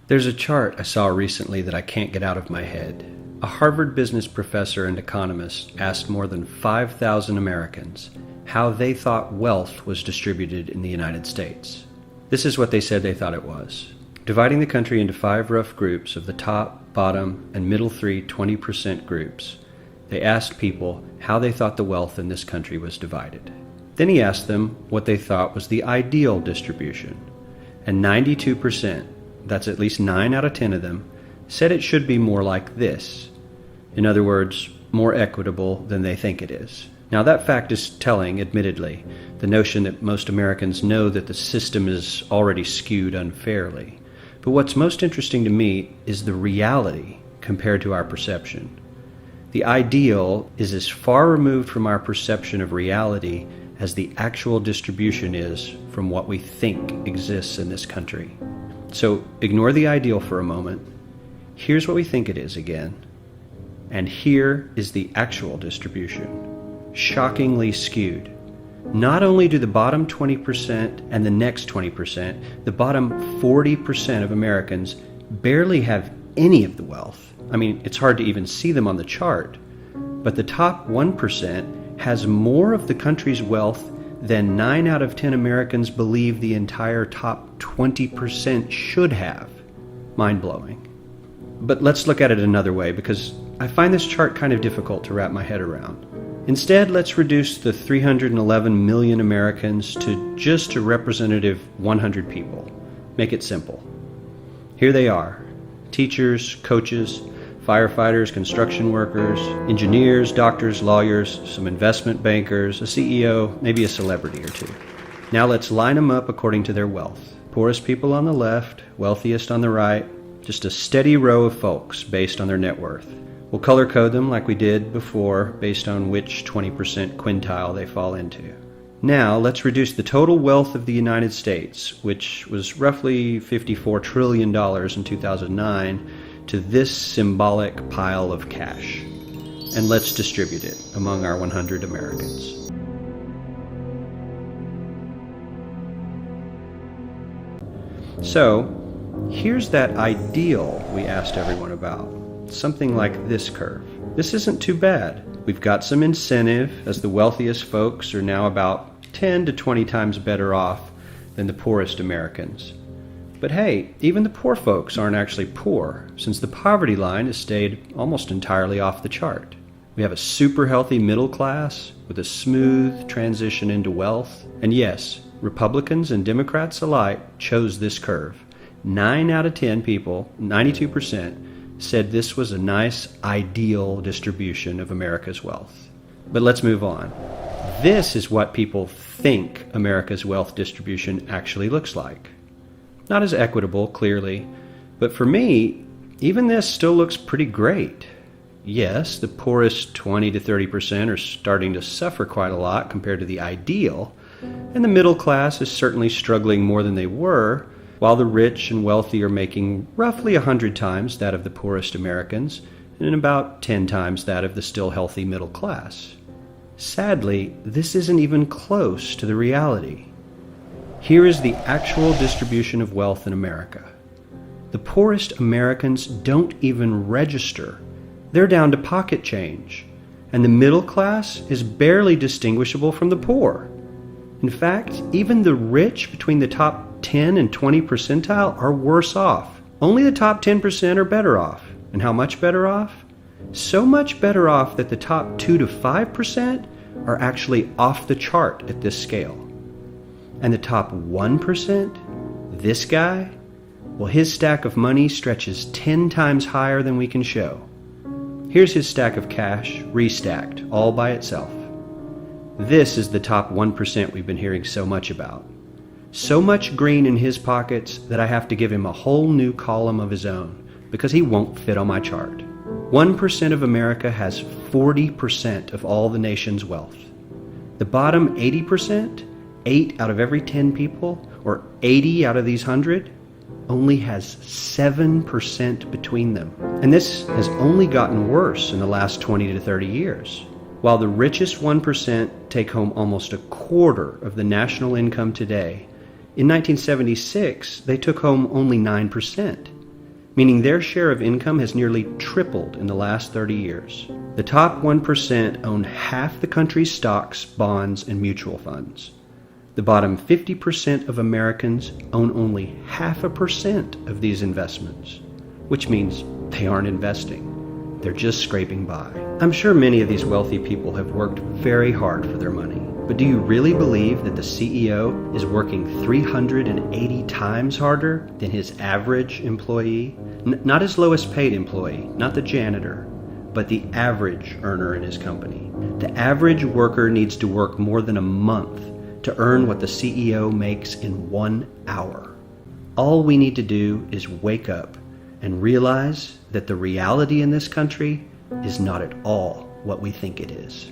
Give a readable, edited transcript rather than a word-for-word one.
There's a chart I saw recently that I can't get out of my head. A Harvard business professor and economist asked more than 5,000 Americans how they thought wealth was distributed in the United States. This is what they said they thought it was. Dividing the country into 5 rough groups of the top, bottom, and middle 3 20% groups, they asked people how they thought the wealth in this country was divided. Then he asked them what they thought was the ideal distribution. And 92%, that's at least 9 out of 10 of them, said it should be more like this. In other words, more equitable than they think it is. Now that fact is telling, admittedly, the notion that most Americans know that the system is already skewed unfairly. But what's most interesting to me is the reality compared to our perception. The ideal is as far removed from our perception of reality as the actual distribution is from what we think exists in this country. So ignore the ideal for a moment. Here's what we think it is again. And here is the actual distribution. Shockingly skewed. Not only do the bottom 20% and the next 20%, the bottom 40% of Americans barely have any of the wealth. I mean, it's hard to even see them on the chart. But the top 1% has more of the country's wealth than 9 out of 10 Americans believe the entire top 20% should have. Mind-blowing. But let's look at it another way, because I find this chart kind of difficult to wrap my head around. Instead, let's reduce the 311 million Americans to just a representative 100 people. Make it simple. Here they are: teachers, coaches, firefighters, construction workers, engineers, doctors, lawyers, some investment bankers, a CEO, maybe a celebrity or two. Now let's line them up according to their wealth. Poorest people on the left, wealthiest on the right, just a steady row of folks based on their net worth. We'll color code them like we did before based on which 20% quintile they fall into. Now let's reduce the total wealth of the United States, which was roughly $54 trillion in 2009, to this symbolic pile of cash. And let's distribute it among our 100 Americans. So, here's that ideal we asked everyone about. Something like this curve. This isn't too bad. We've got some incentive, as the wealthiest folks are now about 10 to 20 times better off than the poorest Americans. But hey, even the poor folks aren't actually poor, since the poverty line has stayed almost entirely off the chart. We have a super healthy middle class with a smooth transition into wealth. And yes, Republicans and Democrats alike chose this curve. 9 out of 10 people, 92%, said this was a nice, ideal distribution of America's wealth. But let's move on. This is what people think America's wealth distribution actually looks like. Not as equitable, clearly, but for me, even this still looks pretty great. Yes, the poorest 20 to 30% are starting to suffer quite a lot compared to the ideal, and the middle class is certainly struggling more than they were, while the rich and wealthy are making roughly 100 times that of the poorest Americans, and about 10 times that of the still healthy middle class. Sadly, this isn't even close to the reality. Here is the actual distribution of wealth in America. The poorest Americans don't even register. They're down to pocket change, and the middle class is barely distinguishable from the poor. In fact, even the rich between the top 10 and 20 percentile are worse off. Only the top 10% are better off. And how much better off? So much better off that the top 2 to 5% are actually off the chart at this scale. And the top 1%, this guy, well, his stack of money stretches 10 times higher than we can show. Here's his stack of cash, restacked, all by itself. This is the top 1% we've been hearing so much about. So much green in his pockets that I have to give him a whole new column of his own, because he won't fit on my chart. 1% of America has 40% of all the nation's wealth. The bottom 80%, 8 out of every 10 people, or 80 out of these 100, only has 7% between them. And this has only gotten worse in the last 20 to 30 years. While the richest 1% take home almost a quarter of the national income today, in 1976, they took home only 9%. meaning their share of income has nearly tripled in the last 30 years. The top 1% own half the country's stocks, bonds, and mutual funds. The bottom 50% of Americans own only 0.5% of these investments, which means they aren't investing. They're just scraping by. I'm sure many of these wealthy people have worked very hard for their money, but do you really believe that the CEO is working 380 times harder than his average employee? Not his lowest paid employee, not the janitor, but the average earner in his company. The average worker needs to work more than a month to earn what the CEO makes in 1 hour. All we need to do is wake up and realize that the reality in this country is not at all what we think it is.